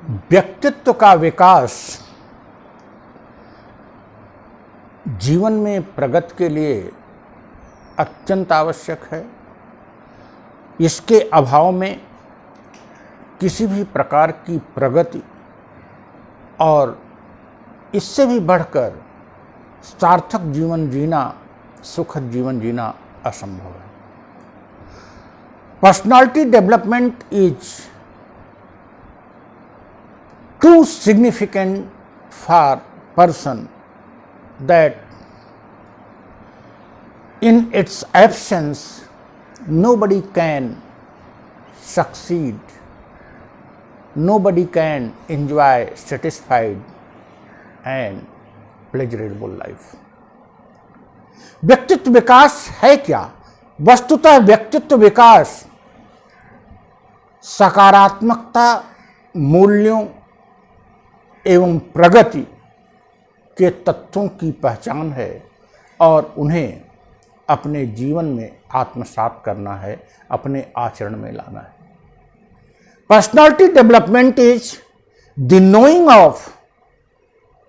व्यक्तित्व का विकास जीवन में प्रगति के लिए अत्यंत आवश्यक है। इसके अभाव में किसी भी प्रकार की प्रगति और इससे भी बढ़कर सार्थक जीवन जीना, सुखद जीवन जीना असंभव है। Personality development is too significant for person that in its absence nobody can succeed, nobody can enjoy satisfied and pleasurable life. व्यक्तित्व विकास है क्या? वस्तुतः व्यक्तित्व विकास सकारात्मकता, मूल्यों एवं प्रगति के तत्वों की पहचान है और उन्हें अपने जीवन में आत्मसात करना है, अपने आचरण में लाना है। Personality development is the knowing of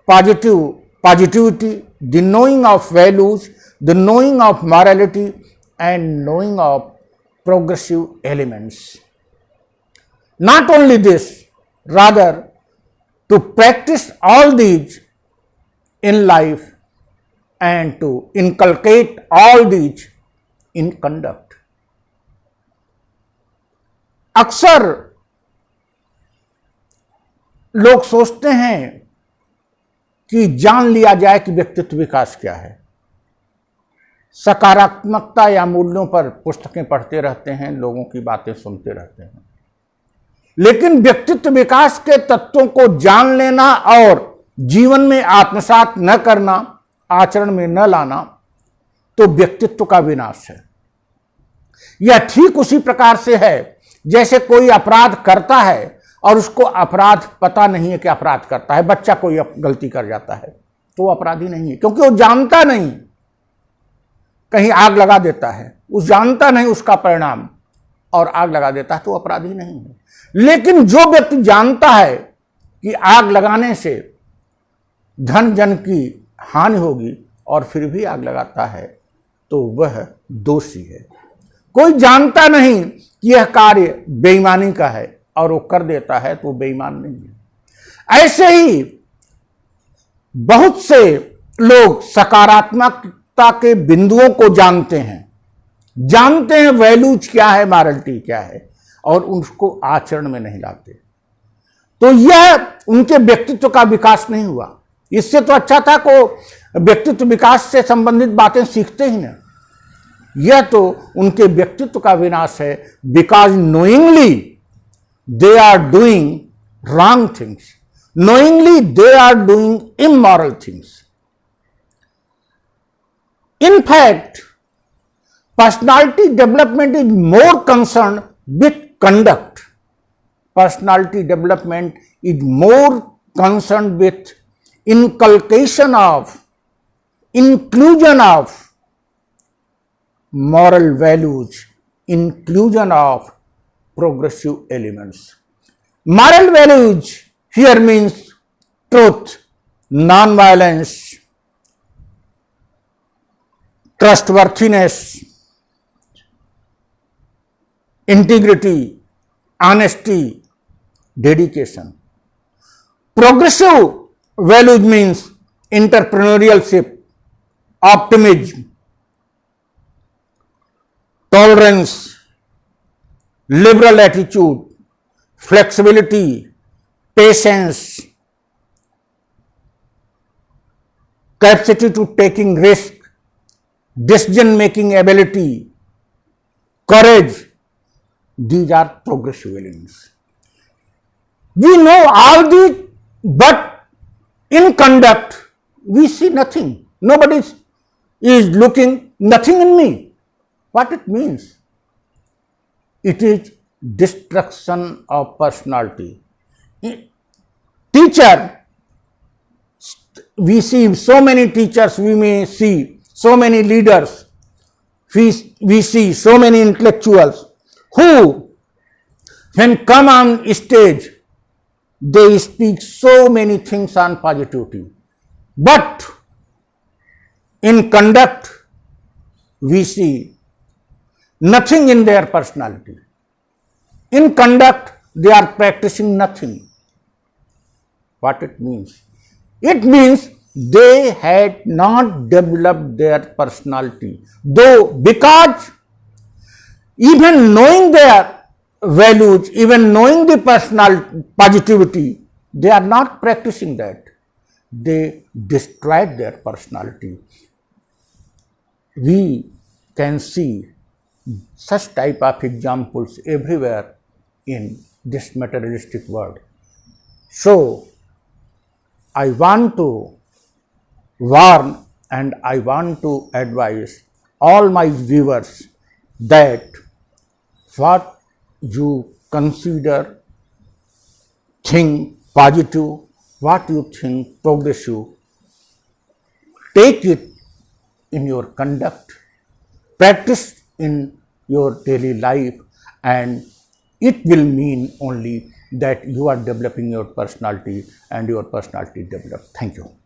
positivity, the knowing of values, the knowing of morality and knowing of progressive elements. Not only this, rather to practice all these in life and to inculcate all these in conduct. अक्सर लोग सोचते हैं कि जान लिया जाए कि व्यक्तित्व विकास क्या है। सकारात्मकता या मूल्यों पर पुस्तकें पढ़ते रहते हैं, लोगों की बातें सुनते रहते हैं, लेकिन व्यक्तित्व विकास के तत्वों को जान लेना और जीवन में आत्मसात न करना, आचरण में न लाना, तो व्यक्तित्व का विनाश है। यह ठीक उसी प्रकार से है जैसे कोई अपराध करता है और उसको अपराध पता नहीं है कि अपराध करता है। बच्चा कोई गलती कर जाता है तो वो अपराधी नहीं है, क्योंकि वो जानता नहीं। कहीं आग लगा देता है, उस जानता नहीं उसका परिणाम और आग लगा देता है तो अपराधी नहीं है। लेकिन जो व्यक्ति जानता है कि आग लगाने से धन जन की हानि होगी और फिर भी आग लगाता है तो वह दोषी है। कोई जानता नहीं कि यह कार्य बेईमानी का है और वो कर देता है तो वो बेईमान नहीं है। ऐसे ही बहुत से लोग सकारात्मकता के बिंदुओं को जानते हैं वैल्यूज क्या है, मॉरलिटी क्या है, और उसको आचरण में नहीं लाते, तो यह उनके व्यक्तित्व का विकास नहीं हुआ। इससे तो अच्छा था को व्यक्तित्व विकास से संबंधित बातें सीखते ही ना। यह तो उनके व्यक्तित्व का विनाश है, because knowingly they are doing wrong things, knowingly they are doing immoral things. In fact personality development is more concerned with conduct. Personality development is more concerned with inculcation of, inclusion of moral values, inclusion of progressive elements. Moral values here means truth, non-violence, trustworthiness, integrity, honesty, dedication. Progressive values means entrepreneurship, optimism, tolerance, liberal attitude, flexibility, patience, capacity to taking risk, decision making ability, courage. These are progressive elements. We know all these, but in conduct we see nothing. Nobody is looking, nothing in me. What it means? It is destruction of personality. Teacher, we see so many teachers, we may see so many leaders, we see so many intellectuals who when come on stage they speak so many things on positivity, but in conduct, we see nothing in their personality. In conduct, they are practicing nothing. What it means? It means they had not developed their personality, though, because even knowing their values, even knowing the personal positivity, they are not practicing that. They destroyed their personality. We can see such type of examples everywhere in this materialistic world. So, I want to warn and I want to advise all my viewers that what you consider think positive, what you think progressive, take it in your conduct, practice in your daily life, and it will mean only that you are developing your personality and your personality developed. Thank you.